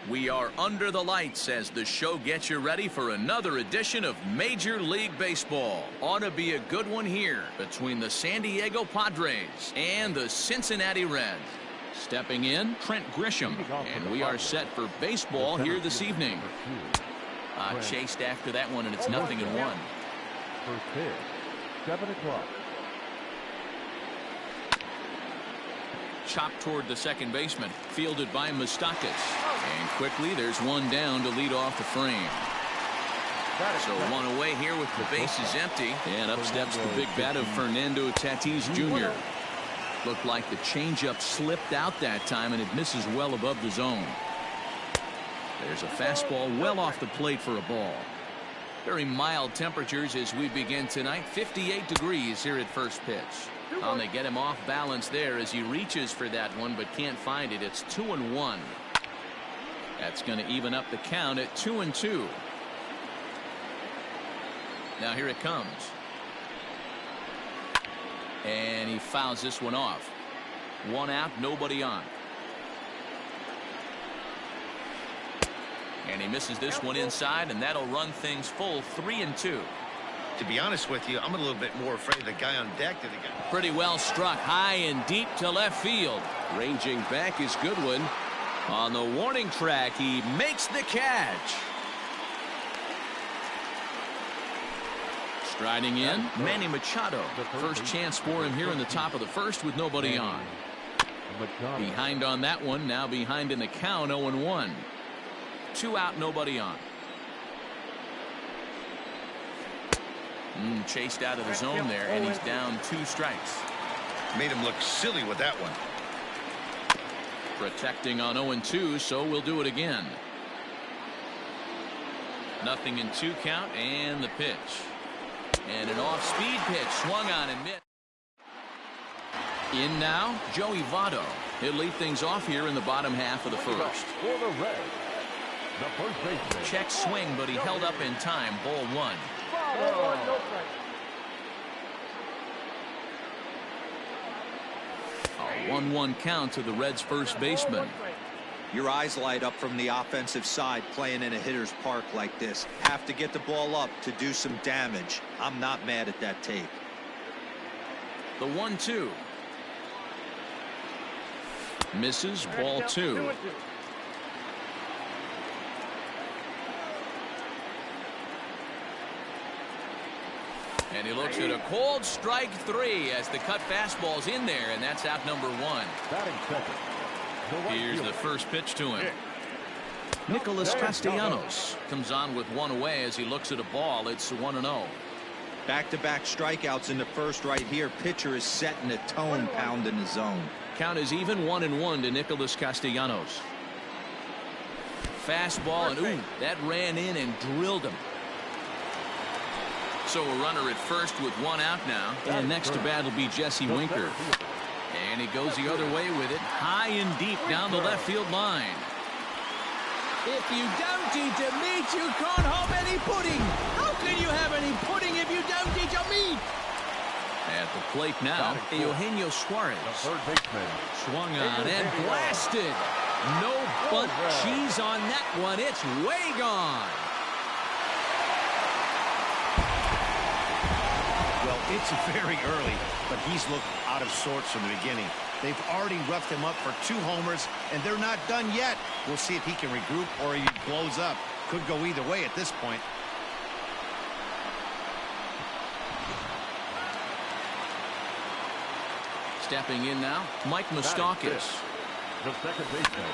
We are under the lights as the show gets you ready for another edition of Major League Baseball. Ought to be a good one here between the San Diego Padres and the Cincinnati Reds. Stepping in, Trent Grisham, and we are set for baseball here this evening. Chased after that one, and it's 0-1. First pitch, 7 o'clock. Chopped toward the second baseman, fielded by Moustakas. And quickly, there's one down to lead off the frame. So one away here with the bases empty. And up steps the big bat of Fernando Tatis Jr. Looked like the changeup slipped out that time, and it misses well above the zone. There's a fastball well off the plate for a ball. Very mild temperatures as we begin tonight. 58 degrees here at first pitch. They get him off balance there as he reaches for that one but can't find it. It's 2-1. That's going to even up the count at 2-2. Now here it comes. And he fouls this one off. One out, nobody on. And he misses this one inside, and that'll run things full 3-2. To be honest with you, I'm a little bit more afraid of the guy on deck than the guy. Pretty well struck high and deep to left field. Ranging back is Goodwin. On the warning track, he makes the catch. Striding in, Manny Machado. First chance for him here in the top of the first with nobody on. Behind on that one, now behind in the count, 0-1. 2 out, nobody on. Chased out of the zone there, and he's down 2 strikes. Made him look silly with that one. Protecting on 0-2, so we'll do it again. 0-2 count, and the pitch. And an off-speed pitch, swung on and missed. In now, Joey Votto. He'll lead things off here in the bottom half of the first. For the Reds, the first baseman. Check swing, but he held up in time. Ball 1. A 1-1 count to the Reds' first baseman. Your eyes light up from the offensive side playing in a hitter's park like this. Have to get the ball up to do some damage. I'm not mad at that take. The 1-2. Misses, ball 2. And he looks at a cold strike 3 as the cut fastball's in there, and that's out number 1. Here's the first pitch to him. Nicholas Castellanos comes on with one away as he looks at a ball. It's 1-0. Back-to-back strikeouts in the first right here. Pitcher is setting a tone, pounding the zone. Count is even, 1-1 to Nicholas Castellanos. Fastball, and that ran in and drilled him. So a runner at first with 1 out now. And next to bat will be Jesse Winker. And he goes the other way with it, high and deep down the left field line. If you don't eat the meat, you can't have any pudding. How can you have any pudding if you don't eat your meat? At the plate now, Eugenio Suarez. Third baseman. Swung on and blasted. No bunt cheese on that one. It's way gone. Well, it's very early, but he's looked out of sorts from the beginning. They've already roughed him up for 2 homers, and they're not done yet. We'll see if he can regroup or he blows up. Could go either way at this point. Stepping in now, Mike Moustakas. The second baseman.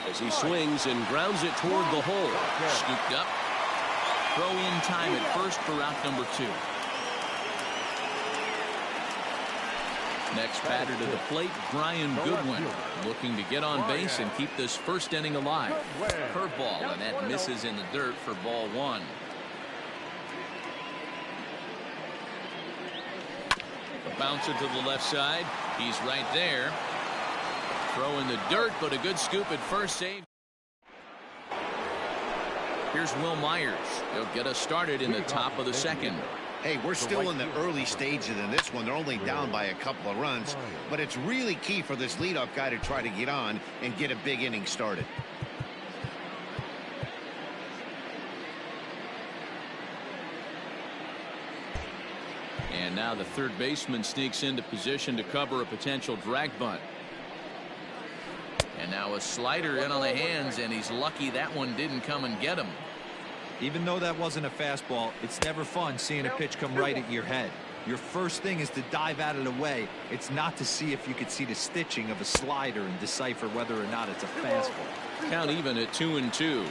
As he swings and grounds it toward the hole. Scooped up. Throw in time at first for out number 2. Next batter to the plate, Brian Goodwin, looking to get on base and keep this first inning alive. Curveball, and that misses in the dirt for ball 1. A bouncer to the left side. He's right there. Throw in the dirt, but a good scoop at first, save. Here's Will Myers. He'll get us started in the top of the second. Hey, we're still in the early stages in this one. They're only down by a couple of runs, but it's really key for this leadoff guy to try to get on and get a big inning started. And now the third baseman sneaks into position to cover a potential drag bunt. And now a slider in on the hands, and he's lucky that one didn't come and get him. Even though that wasn't a fastball, it's never fun seeing a pitch come right at your head. Your first thing is to dive out of the way. It's not to see if you could see the stitching of a slider and decipher whether or not it's a fastball. Count even at 2-2.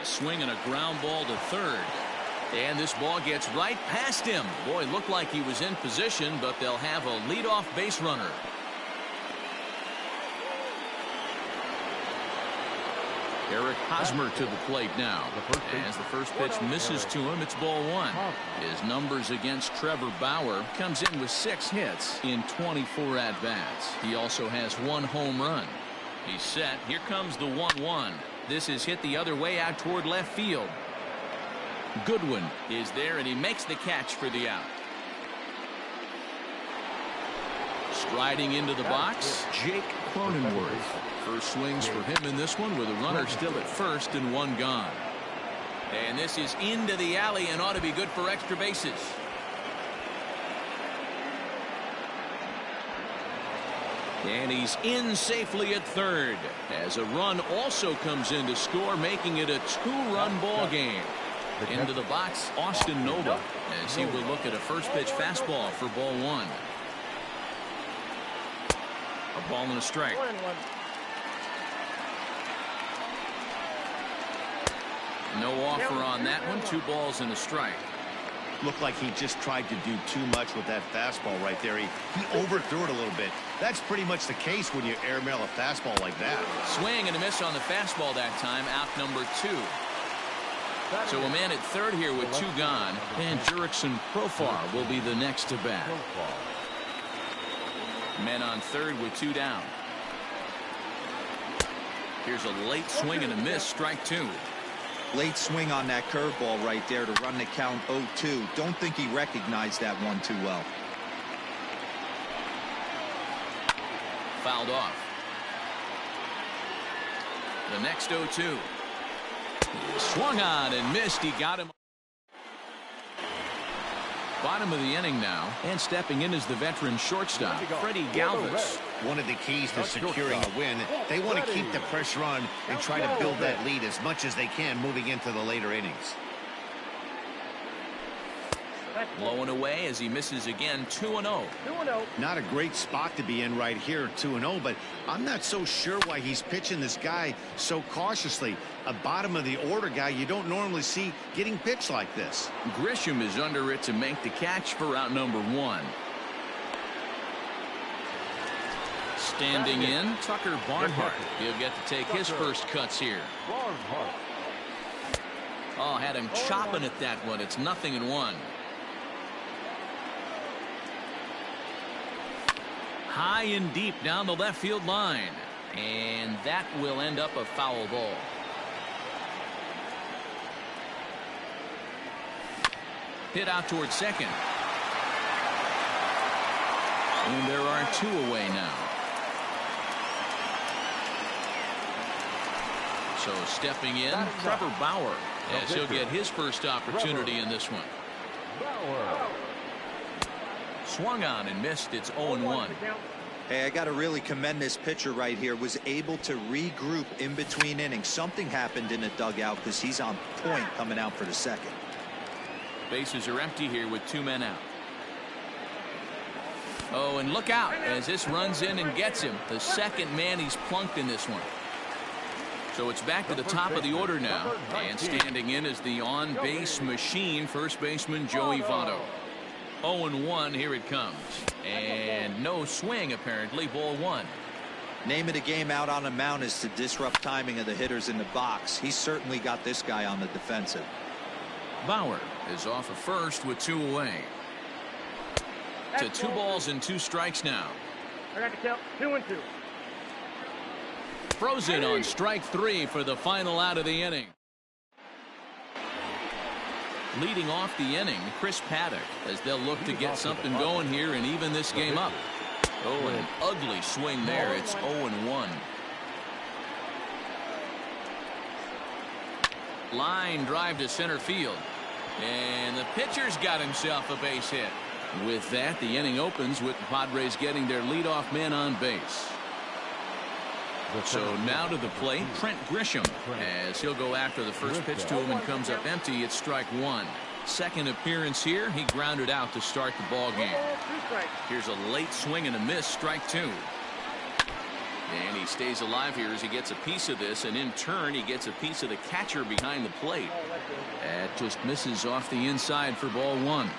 Swing and a ground ball to third. And this ball gets right past him. Boy, looked like he was in position, but they'll have a leadoff base runner. Eric Hosmer to the plate now. As the first pitch misses to him, it's ball one. His numbers against Trevor Bauer comes in with 6 hits in 24 at-bats. He also has 1 home run. He's set. Here comes the 1-1. This is hit the other way out toward left field. Goodwin is there, and he makes the catch for the out. Striding into the box, Jake Cronenworth. First swings for him in this one with a runner still at first and 1 gone. And this is into the alley and ought to be good for extra bases. And he's in safely at third as a run also comes in to score, making it a 2-run ball game. Into the box, Austin Nova, as he will look at a first pitch fastball for ball one. A ball and a strike. No offer on that one. 2 balls and a strike. Looked like he just tried to do too much with that fastball right there. He overthrew it a little bit. That's pretty much the case when you airmail a fastball like that. Swing and a miss on the fastball that time. Out number 2. So a man at third here with 2 gone, and Jurickson Profar will be the next to bat. Men on third with 2 down. Here's a late swing and a miss, strike 2. Late swing on that curveball right there to run the count 0-2. Don't think he recognized that one too well. Fouled off. The next 0-2. Swung on and missed. He got him. Bottom of the inning now, and stepping in is the veteran shortstop, Freddie Galvis. One of the keys to securing a win, they want to keep the pressure on and try to build that lead as much as they can moving into the later innings. Low and away as he misses again. 2-0. Not a great spot to be in right here, 2-0, but I'm not so sure why he's pitching this guy so cautiously. A bottom of the order guy you don't normally see getting pitched like this. Grisham is under it to make the catch for out number 1. Standing in, Tucker Barnhart. He'll get to take his first cuts here. Oh, had him chopping at that one. It's 0-1. High and deep down the left field line. And that will end up a foul ball. Hit out towards second. And there are 2 away now. So stepping in, Trevor Bauer, as he'll get his first opportunity in this one. Swung on and missed. It's 0-1. Hey, I got to really commend this pitcher right here. Was able to regroup in between innings. Something happened in the dugout because he's on point coming out for the second. Bases are empty here with 2 men out. Oh, and look out as this runs in and gets him. The second man he's plunked in this one. So it's back to the top of the order now. And standing in is the on-base machine, first baseman Joey Votto. 0-1, here it comes. And no swing, apparently, ball 1. Name of the game out on the mound is to disrupt timing of the hitters in the box. He's certainly got this guy on the defensive. Bauer is off of first with 2 away. To 2 balls and 2 strikes now. I got to count 2-2. Frozen on strike 3 for the final out of the inning. Leading off the inning, Chris Paddock, as they'll look to get something going here and even this game up. Oh, an ugly swing there. It's 0-1. Line drive to center field. And the pitcher's got himself a base hit. With that, the inning opens with the Padres getting their leadoff man on base. So now to the plate, Trent Grisham, as he'll go after the first pitch to him and comes up empty. It's strike one. Second appearance here, he grounded out to start the ball game. Here's a late swing and a miss, strike two. And he stays alive here as he gets a piece of this, and in turn he gets a piece of the catcher behind the plate. That just misses off the inside for ball one.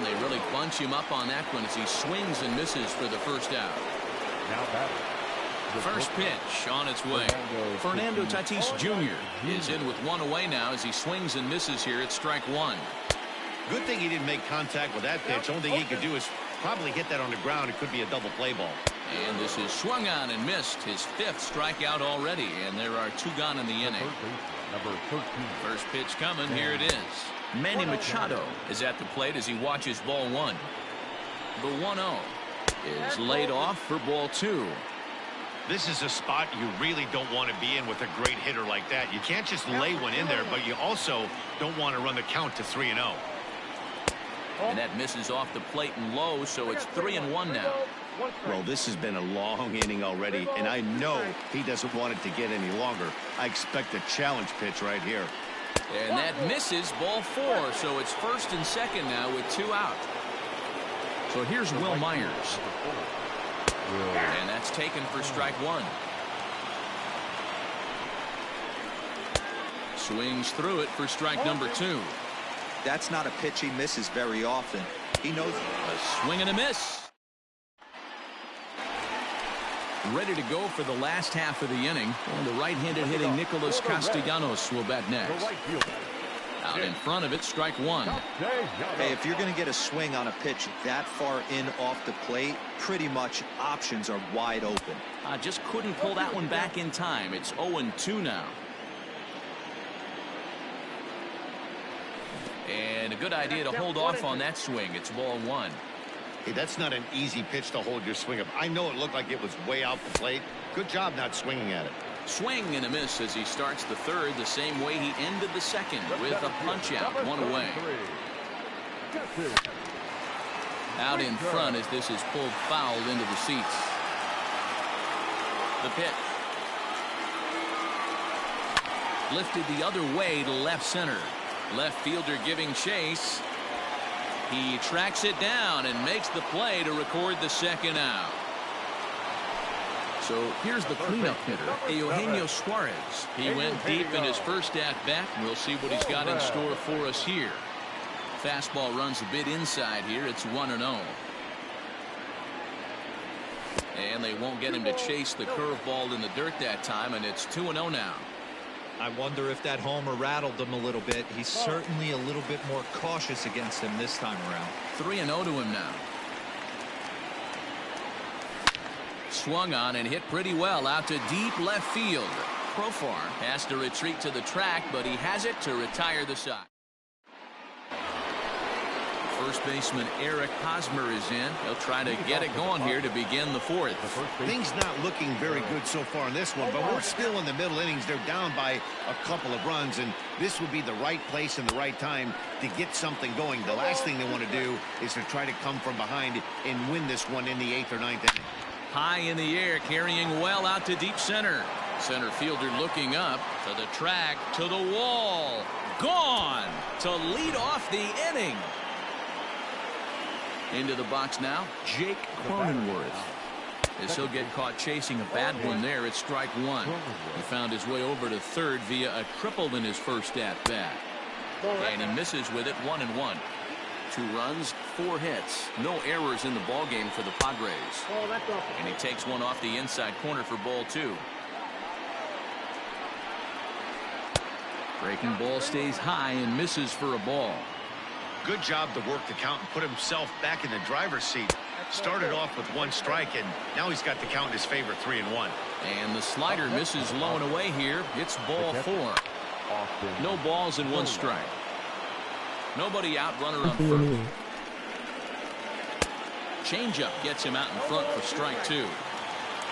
They really bunch him up on that one as he swings and misses for the first out. First pitch on its way. Fernando Tatis Jr. is in with one away now as he swings and misses here at strike one. Good thing he didn't make contact with that pitch. Only thing he could do is probably hit that on the ground. It could be a double play ball. And this is swung on and missed, his fifth strikeout already, and there are two gone in the inning. First pitch coming, here it is. Manny Machado is at the plate as he watches ball one. The 1-0 is laid off for ball two. This is a spot you really don't want to be in with a great hitter like that. You can't just lay one in there, but you also don't want to run the count to 3-0. And that misses off the plate and low, so it's 3-1 now. Well, this has been a long inning already, and I know he doesn't want it to get any longer. I expect a challenge pitch right here. And that misses, ball four, so it's first and second now with two out. So here's Will Myers. And that's taken for strike one. Swings through it for strike number two. That's not a pitch he misses very often. He knows. A swing and a miss. Ready to go for the last half of the inning. And the right-handed hitting Nicholas Castellanos will bat next. Out in front of it, strike one. Hey, if you're going to get a swing on a pitch that far in off the plate, pretty much options are wide open. Just couldn't pull that one back in time. It's 0-2 now. And a good idea to hold off on that swing. It's ball one. Hey, that's not an easy pitch to hold your swing up. I know it looked like it was way out the plate. Good job not swinging at it. Swing and a miss as he starts the third the same way he ended the second with a punch out, one away. Out in front as this is pulled foul into the seats. The pitch. Lifted the other way to left center. Left fielder giving chase. He tracks it down and makes the play to record the second out. So here's the cleanup hitter, Eugenio Suarez. He went deep in his first at-bat. We'll see what he's got in store for us here. Fastball runs a bit inside here. It's 1-0. And they won't get him to chase the curveball in the dirt that time, and it's 2-0 now. I wonder if that homer rattled him a little bit. He's certainly a little bit more cautious against him this time around. 3-0 to him now. Swung on and hit pretty well out to deep left field. Profar has to retreat to the track, but he has it to retire the side. First baseman Eric Hosmer is in. He'll try to get it going here to begin the fourth. Things not looking very good so far in this one, but we're still in the middle innings. They're down by a couple of runs, and this would be the right place and the right time to get something going. The last thing they want to do is to try to come from behind and win this one in the 8th or 9th inning. High in the air, carrying well out to deep center. Center fielder looking up to the track, to the wall. Gone to lead off the inning. Into the box now, Jake Cronenworth. As he'll get caught chasing a bad one there, it's strike one. He found his way over to third via a triple in his first at-bat. And he misses with it, 1-1. 2 runs, 4 hits. No errors in the ballgame for the Padres. And he takes one off the inside corner for ball 2. Breaking ball stays high and misses for a ball. Good job to work the count and put himself back in the driver's seat. Started off with 1 strike, and now he's got the count in his favor, 3-1. And the slider misses low and away here. It's ball 4. No balls and 1 strike. Nobody out, runner on first. Changeup gets him out in front for strike 2.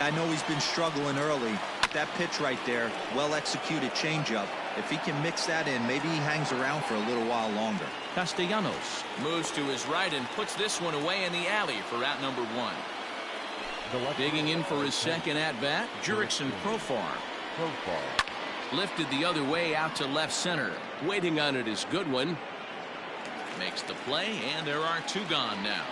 I know he's been struggling early, but that pitch right there, well executed changeup, If he can mix that in, maybe he hangs around for a little while longer. Castellanos moves to his right and puts this one away in the alley for out number 1. Digging in for his second at-bat, Jurickson Profar. Lifted the other way out to left center. Waiting on it is Goodwin. Makes the play, and there are 2 gone now.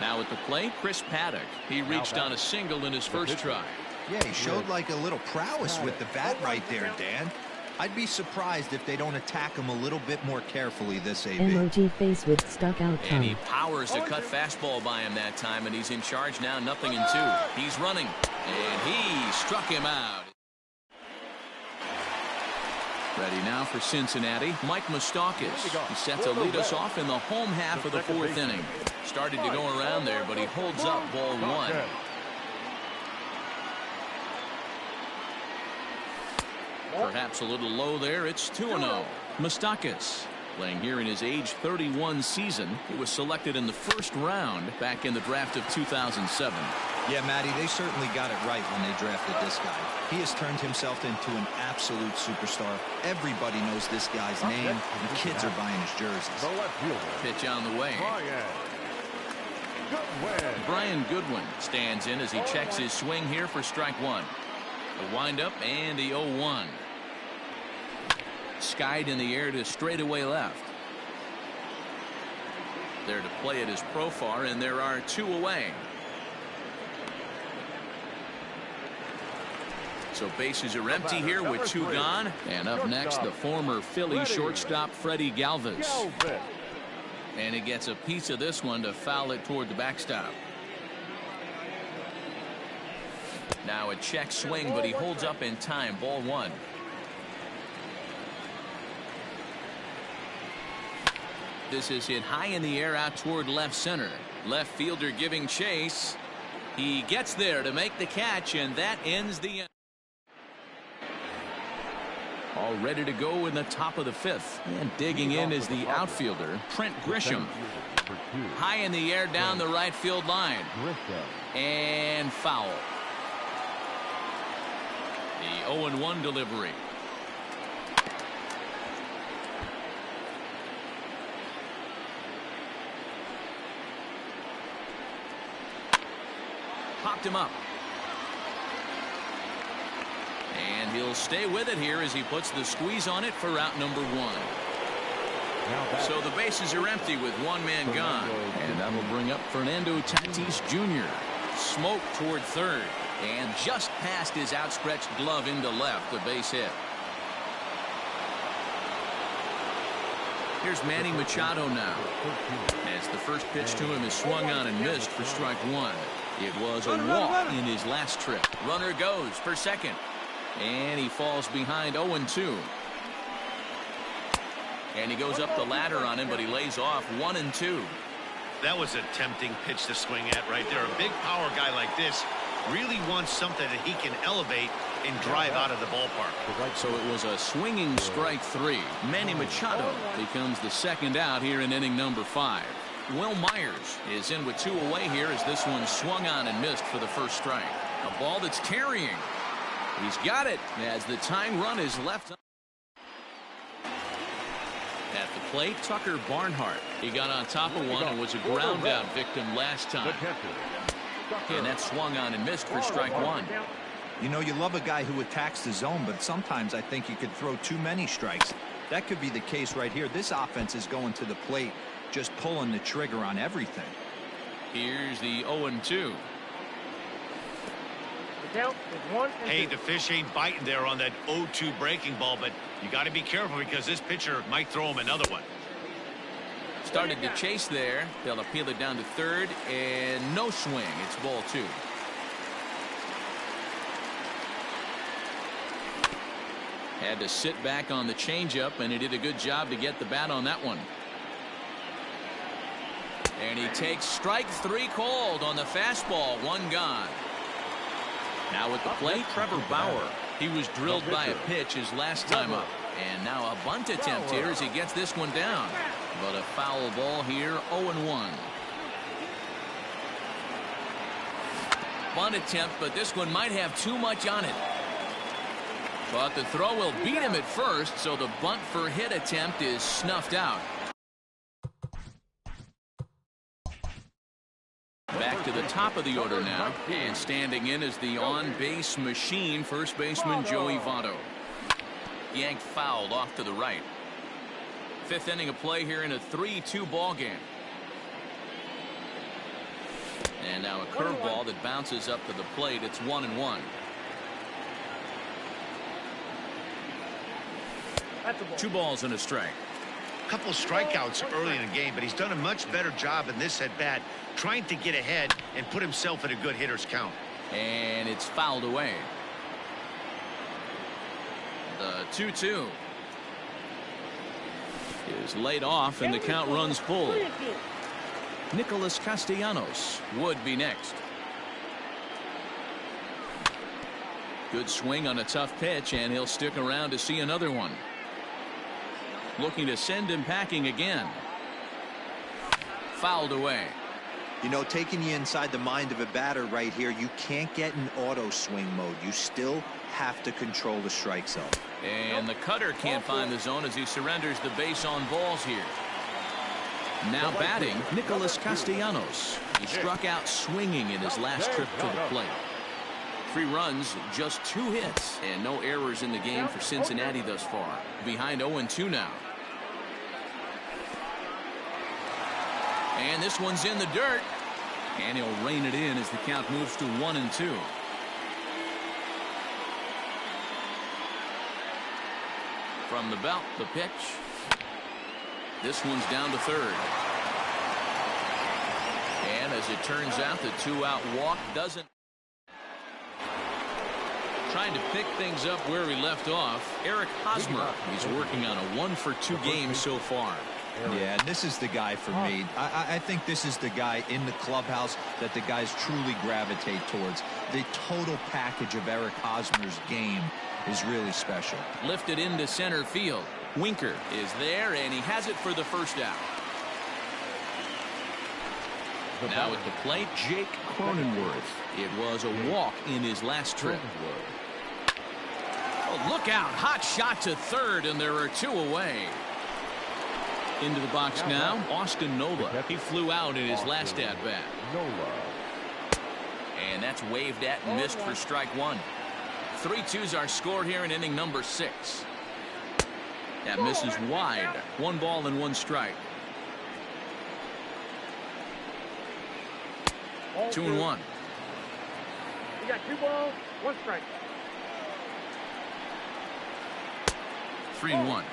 Now at the plate, Chris Paddock. He reached on a single in his first try. Yeah, he showed like a little prowess with the bat right there, Dan. I'd be surprised if they don't attack him a little bit more carefully this AB. Emoji face with stuck out tongue. And he powers a cut fastball by him that time, and he's in charge now, 0-2. He's running, and he struck him out. Ready now for Cincinnati, Mike Moustakas. He's set to lead us off in the home half of the 4th inning. Started to go around there, but he holds up ball 1. Perhaps a little low there. It's 2-0. Moustakas playing here in his age 31 season. He was selected in the first round back in the draft of 2007. Yeah, Matty, they certainly got it right when they drafted this guy. He has turned himself into an absolute superstar. Everybody knows this guy's name, and kids are buying his jerseys. Pitch on the way. Brian Goodwin stands in as he checks his swing here for strike 1. The windup and the 0-1. Skied in the air to straightaway left. There to play it is Profar, and there are 2 away. So bases are empty here with 2 gone. And up next, the former Philly shortstop Freddie Galvis. And he gets a piece of this one to foul it toward the backstop. Now a check swing, but he holds up in time. Ball 1. This is hit high in the air out toward left center. Left fielder giving chase. He gets there to make the catch, and that ends the inning. All ready to go in the top of the 5th. And digging in is the outfielder, Trent Grisham. High in the air down the right field line. And foul. The 0-1 delivery. Popped him up. And he'll stay with it here as he puts the squeeze on it for out number 1. So the bases are empty with 1 man gone. And that will bring up Fernando Tatis Jr. Smoke toward third. And just past his outstretched glove into left, a base hit. Here's Manny Machado now. As the first pitch to him is swung on and missed for strike 1. It was a walk in his last trip. Runner goes for second. And he falls behind 0-2. And he goes up the ladder on him, but he lays off 1-2. That was a tempting pitch to swing at right there. A big power guy like this really wants something that he can elevate and drive out of the ballpark. So it was a swinging strike 3. Manny Machado becomes the second out here in inning number 5. Will Myers is in with 2 away here as this one swung on and missed for the first strike. A ball that's carrying. He's got it as the tying run is left. At the plate, Tucker Barnhart. He got on top of one and was a ground out victim last time. And that swung on and missed for strike 1. You know, you love a guy who attacks the zone, but sometimes I think you could throw too many strikes. That could be the case right here. This offense is going to the plate, just pulling the trigger on everything. Here's the 0-2. Hey, the fish ain't biting there on that 0-2 breaking ball, but you got to be careful because this pitcher might throw him another one. Started to chase there. They'll appeal it down to third, and no swing. It's ball 2. Had to sit back on the changeup, and he did a good job to get the bat on that one. And he takes strike 3 called on the fastball. 1 gone. Now at the plate, Trevor Bauer. He was drilled by a pitch his last time up. And now a bunt attempt here as he gets this one down. But a foul ball here, 0-1. Bunt attempt, but this one might have too much on it. But the throw will beat him at first, so the bunt for hit attempt is snuffed out. Back to the top of the order now, and standing in is the on-base machine, first baseman Joey Votto. Yanked fouled off to the right. Fifth inning of play here in a 3-2 ball game. And now a curveball that bounces up to the plate. It's 1-1. Two balls and a strike. Couple strikeouts early in the game, but he's done a much better job in this at bat, trying to get ahead and put himself in a good hitter's count. And it's fouled away. The 2-2 is laid off, and the count runs full. Nicholas Castellanos would be next. Good swing on a tough pitch, and he'll stick around to see another one. Looking to send him packing again. Fouled away. You know, taking you inside the mind of a batter right here, you can't get in auto swing mode. You still have to control the strike zone. And the cutter can't find the zone as he surrenders the base on balls here. Now batting, Nicholas Castellanos. He struck out swinging in his last trip to the plate. 3 runs, just 2 hits, and no errors in the game for Cincinnati thus far. Behind 0-2 now. And this one's in the dirt. And he'll rein it in as the count moves to 1-2. From the belt, the pitch. This one's down to third. And as it turns out, the 2-out walk doesn't. Trying to pick things up where we left off, Eric Hosmer. He's working on a 1-for-2 game so far. Yeah, and this is the guy for me. I think this is the guy in the clubhouse that the guys truly gravitate towards. The total package of Eric Hosmer's game is really special. Lifted into center field. Winker is there, and he has it for the first out. Now at the plate, Jake Cronenworth. It was a walk in his last trip. Oh, look out. Hot shot to third, and there are 2 away. Into the box now, Austin Nola. He flew out in his last at-bat. And that's waved at and missed for strike 1. 3-2s are scored here in inning number 6. That misses wide. 1 ball and 1 strike. 2-1. You got 2 balls, 1 strike. 3-1.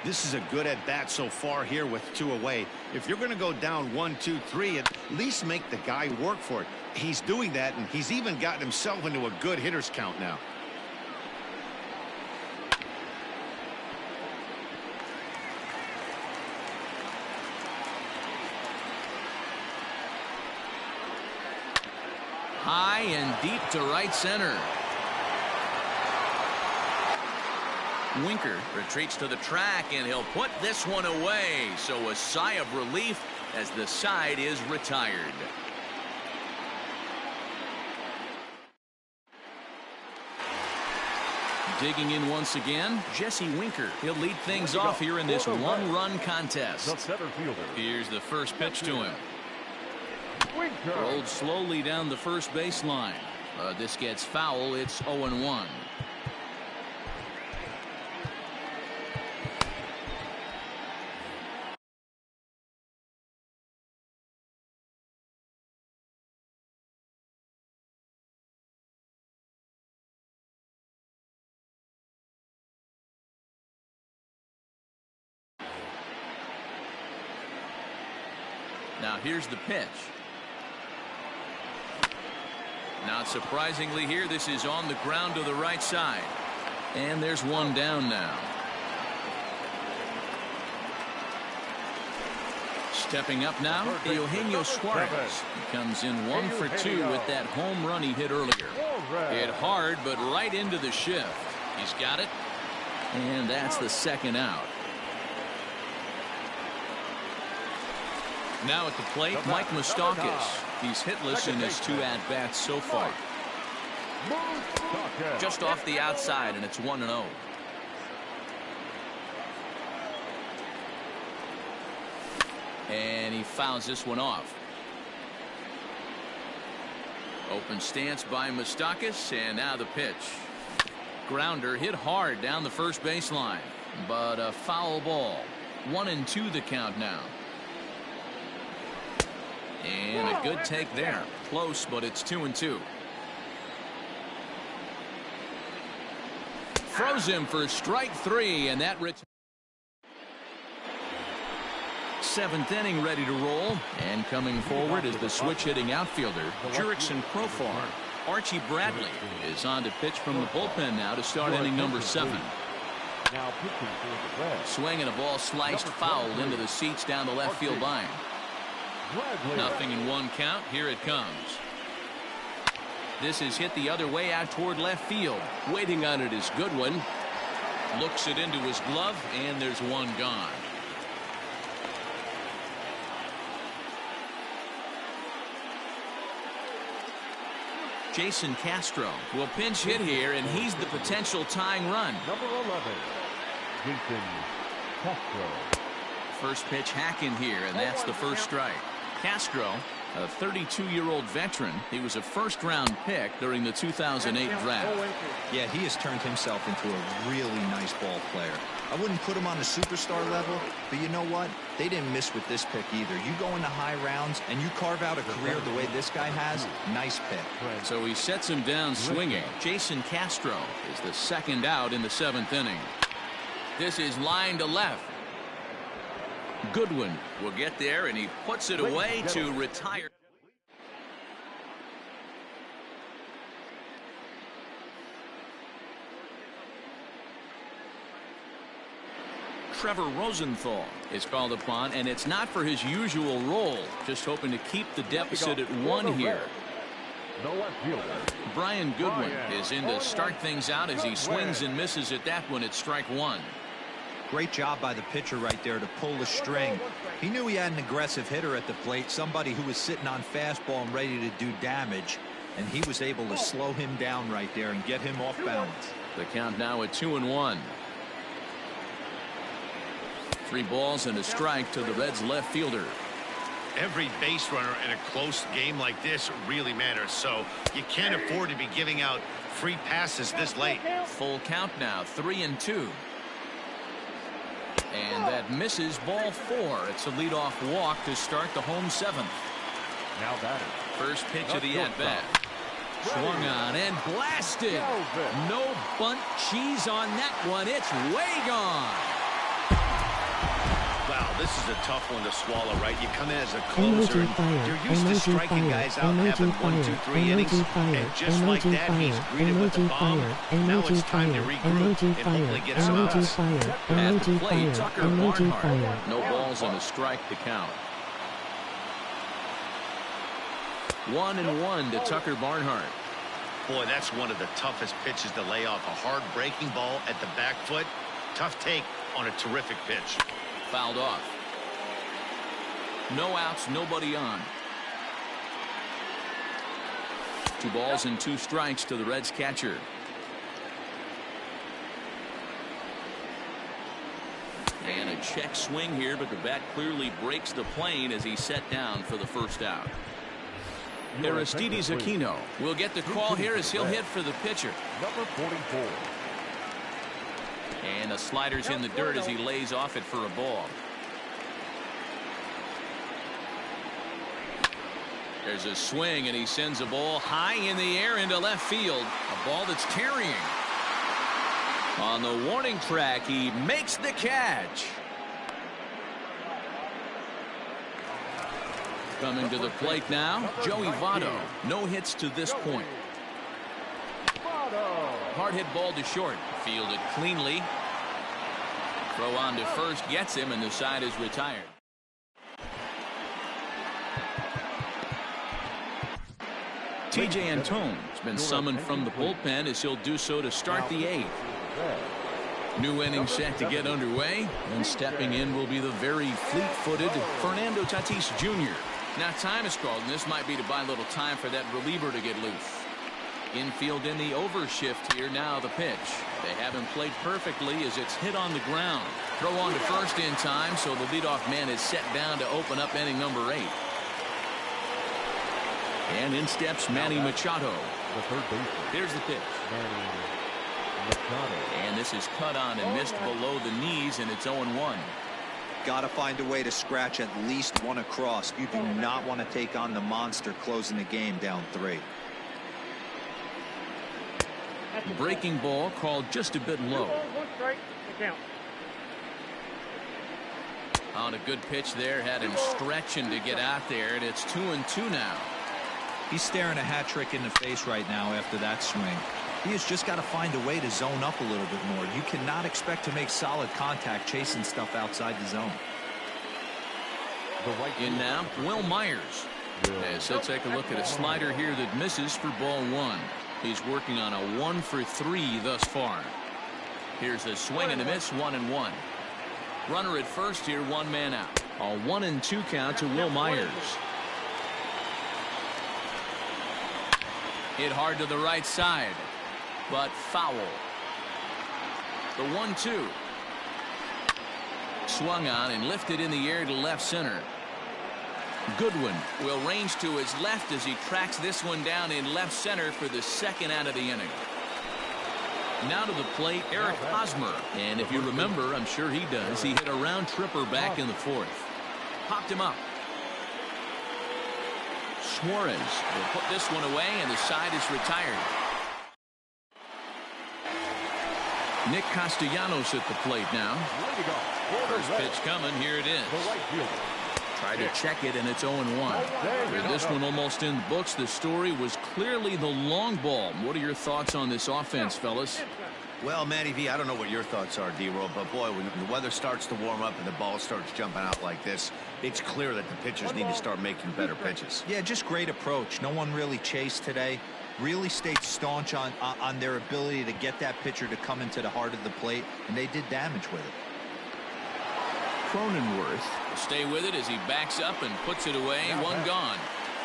This is a good at bat so far here with 2 away. If you're going to go down 1, 2, 3, at least make the guy work for it. He's doing that, and he's even gotten himself into a good hitter's count now. High and deep to right center. Winker retreats to the track, and he'll put this one away. So a sigh of relief as the side is retired. Digging in once again, Jesse Winker. He'll lead things off here in this 1-run contest. The center fielder. Here's the first pitch to him. Rolled slowly down the first baseline. This gets foul. It's 0-1. Now here's the pitch. Not surprisingly here, this is on the ground to the right side. And there's one down now. Stepping up now, Eugenio Suarez. He comes in 1 for 2 with that home run he hit earlier. Hit hard, but right into the shift. He's got it. And that's the second out. Now at the plate, Mike Moustakas. He's hitless in his 2 at-bats so far. Just off the outside, and it's 1-0. And he fouls this one off. Open stance by Moustakas, and now the pitch. Grounder hit hard down the first baseline, but a foul ball. 1-2 the count now. And a good take there. Close, but it's 2-2. Throws him for strike 3, and that seventh inning ready to roll, and coming forward is the switch-hitting outfielder Jurickson Profar. Archie Bradley is on to pitch from the bullpen now to start inning number 7. Now pitching for the Reds. Swing and a ball sliced foul into the seats down the left field line. Nothing in one count. Here it comes. This is hit the other way out toward left field. Waiting on it is Goodwin. Looks it into his glove, and there's one gone. Jason Castro will pinch hit here, and he's the potential tying run. Number 11, Jason Castro. First pitch hack in here, and that's the first strike. Castro, a 32-year-old veteran. He was a first-round pick during the 2008 draft. Yeah, he has turned himself into a really nice ball player. I wouldn't put him on the superstar level, but you know what? They didn't miss with this pick either. You go into high rounds and you carve out a career the way this guy has. Nice pick. So he sets him down swinging. Jason Castro is the second out in the 7th inning. This is line to left. Goodwin will get there, and he puts it away to retire. Trevor Rosenthal is called upon, and it's not for his usual role, just hoping to keep the deficit at 1 here. Brian Goodwin is in to start things out as he swings and misses at that one at strike 1. Great job by the pitcher right there to pull the string. He knew he had an aggressive hitter at the plate, somebody who was sitting on fastball and ready to do damage, and he was able to slow him down right there and get him off balance. The count now at 2-1. 3 balls and a strike to the Reds left fielder. Every base runner in a close game like this really matters, so you can't afford to be giving out free passes this late. Full count now, 3-2. And that misses, ball 4. It's a leadoff walk to start the home 7th. Now batting. First pitch of the at-bat. Swung on and blasted. No bunt cheese on that one. It's way gone. Wow, this is a tough one to swallow, right? You come in as a closer, and you're used to striking guys out and having 1, 2, 3 innings, and just like that, he's greeted with a bomb. Now it's time to regroup and hopefully get some outs. At the plate, Tucker Barnhart. No balls and a strike to count. 1-1 to Tucker Barnhart. Boy, that's one of the toughest pitches to lay off. A hard breaking ball at the back foot. Tough take on a terrific pitch. Fouled off. No outs, nobody on. 2 balls and 2 strikes to the Reds catcher. And a check swing here, but the bat clearly breaks the plane as he's set down for the first out. Aristides Aquino will get the call here as he'll hit for the pitcher. Number 44. And the slider's in the dirt as he lays off it for a ball. There's a swing, and he sends a ball high in the air into left field. A ball that's carrying. On the warning track, he makes the catch. Coming to the plate now, Joey Votto. No hits to this point. Hard hit ball to short. Fielded cleanly. Throw on to first gets him, and the side is retired. TJ Antone has been summoned from the bullpen as he'll do so to start the 8th. New inning set to get underway, and stepping in will be the very fleet-footed Fernando Tatis Jr. Now time is called, and this might be to buy a little time for that reliever to get loose. Infield in the overshift here. Now the pitch. They haven't played perfectly as it's hit on the ground. Throw on to first in time, so the leadoff man is set down to open up inning number 8. And in steps Manny Machado. The third baseman. Here's the pitch. Manny Machado. And this is cut on and missed below the knees, and it's 0-1. Got to find a way to scratch at least one across. You do not want to take on the monster closing the game down 3. Breaking ball called just a bit low. 2 balls, 1 strike, the count. On a good pitch there, had him stretching to get out there, and it's 2-2 now. He's staring a hat trick in the face right now after that swing. He has just got to find a way to zone up a little bit more. You cannot expect to make solid contact chasing stuff outside the zone. In now, Will Myers. As he'll take a look at a slider here that misses for ball 1. He's working on a 1 for 3 thus far. Here's a swing and a miss, 1-1. Runner at first here, 1 man out. A 1-2 count to Will Myers. Hit hard to the right side, but foul. The 1-2. Swung on and lifted in the air to left center. Goodwin will range to his left as he tracks this one down in left center for the 2nd out of the inning. Now to the plate, Eric Hosmer. And if you remember, I'm sure he does, he hit a round tripper back in the 4th. Popped him up. Suarez will put this one away, and the side is retired. Nick Castellanos at the plate now. First pitch coming. Here it is. Try to check it, and it's 0-1. With this one almost in the books, the story was clearly the long ball. What are your thoughts on this offense, fellas? Well, Matty V, I don't know what your thoughts are, D-Roll, but boy, when the weather starts to warm up and the ball starts jumping out like this, it's clear that the pitchers need to start making better pitches. Yeah, just great approach. No one really chased today. Really stayed staunch on their ability to get that pitcher to come into the heart of the plate, and they did damage with it. Cronenworth will stay with it as he backs up and puts it away. 1 gone.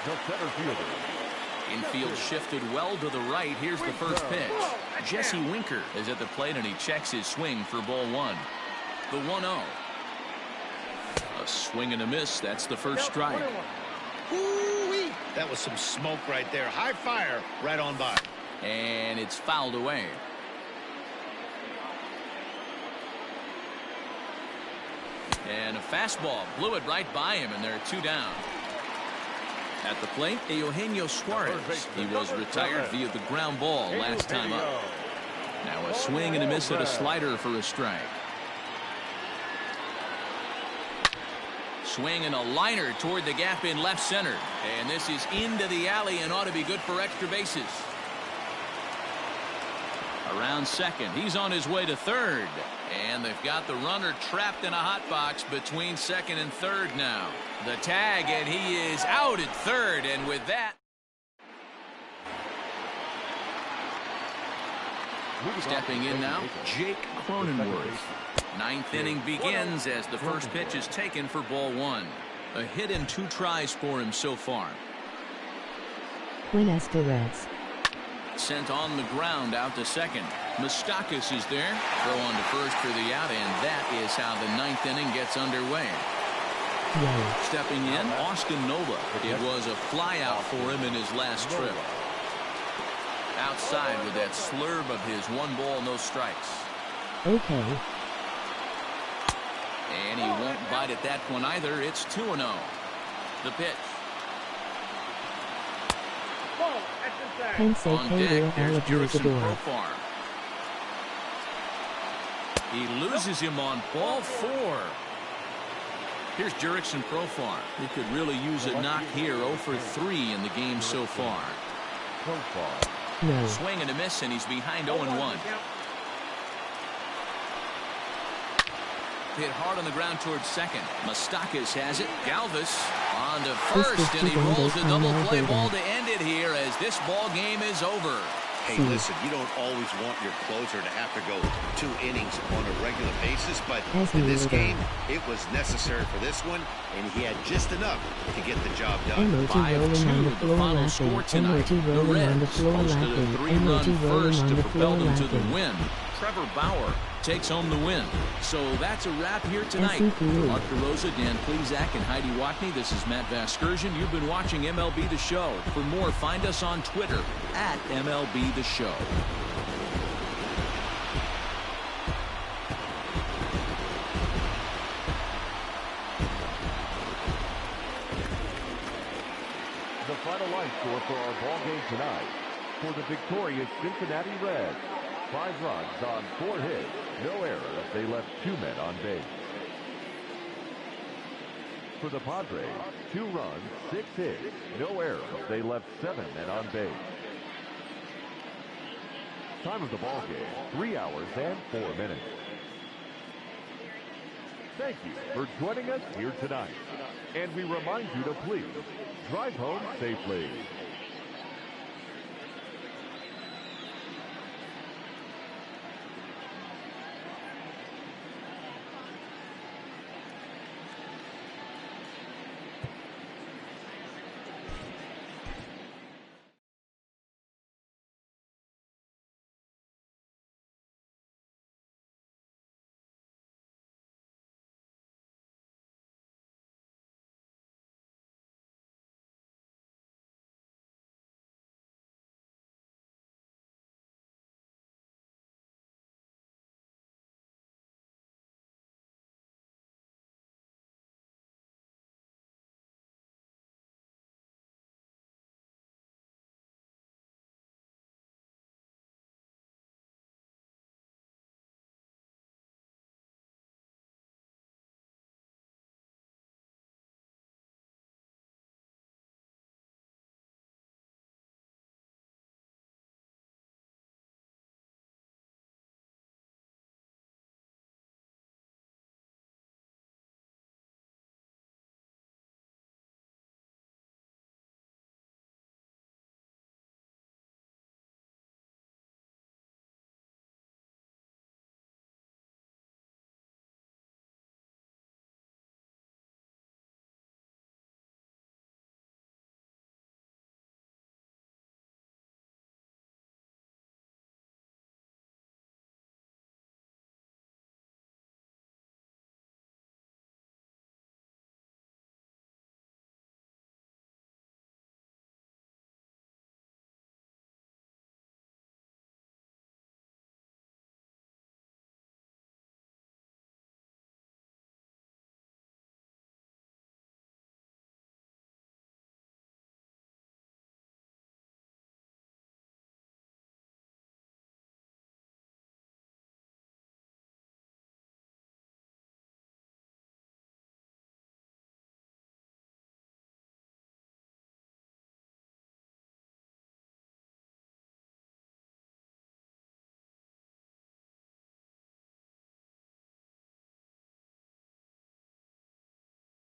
The center fielder. Infield shifted well to the right. Here's the first pitch. Jesse Winker is at the plate, and he checks his swing for ball 1. The 1-0. A swing and a miss. That's the first strike. Ooh-wee. That was some smoke right there. High fire right on by. And it's fouled away. And a fastball blew it right by him, and there are 2 down. At the plate, Eugenio Suarez. He was retired via the ground ball last time up. Now a swing and a miss at a slider for a strike. Swing and a liner toward the gap in left center. And this is into the alley and ought to be good for extra bases. Around second. He's on his way to third. And they've got the runner trapped in a hot box between second and third now. The tag, and he is out at third. And with that, stepping in now, Jake Cronenworth. 9th inning begins as the first pitch is taken for ball 1. A hit and 2 tries for him so far. Buenas tardes. Sent on the ground out to second. Moustakas is there. Throw on to first for the out, and that is how the 9th inning gets underway. Yay. Stepping in, Austin Nola. It was a fly out for him in his last trip. Outside with that slurve of his 1 ball, no strikes. Okay. And he won't bite at that one either. It's 2-0. The pitch. Pense On que deck, will there's all of you Jurickson adore. Profar. He loses him on ball 4. Here's Jurickson Profar. He could really use a knock here. 0 for 3 in the game so far. No. Swing and a miss, and he's behind 0-1. Hit hard on the ground towards second. Moustakas has it. Galvis on to first, and he rolls a double play ball to end it here as this ball game is over. Hey, C. listen, you don't always want your closer to have to go 2 innings on a regular basis, but As in this needed. game, it was necessary for this one, and he had just enough to get the job done. MOT rolling on the 5-2 the floor final laughing. score tonight. MOT The rolling on the Reds floor posted a laughing. 3-run MOT rolling first on to the propel floor them to the laughing. win. Trevor Bauer takes home the win. So that's a wrap here tonight. SCP. For Mark DeRosa, Dan Plezak, and Heidi Watney, this is Matt Vasgersian. You've been watching MLB The Show. For more, find us on Twitter at MLB The Show. The final line score for our ball game tonight. For the victorious Cincinnati Reds, 5 runs on 4 hits, no errors. They left 2 men on base. For the Padres, 2 runs, 6 hits, no errors. They left 7 men on base. Time of the ball game, 3 hours and 4 minutes. Thank you for joining us here tonight. And we remind you to please drive home safely.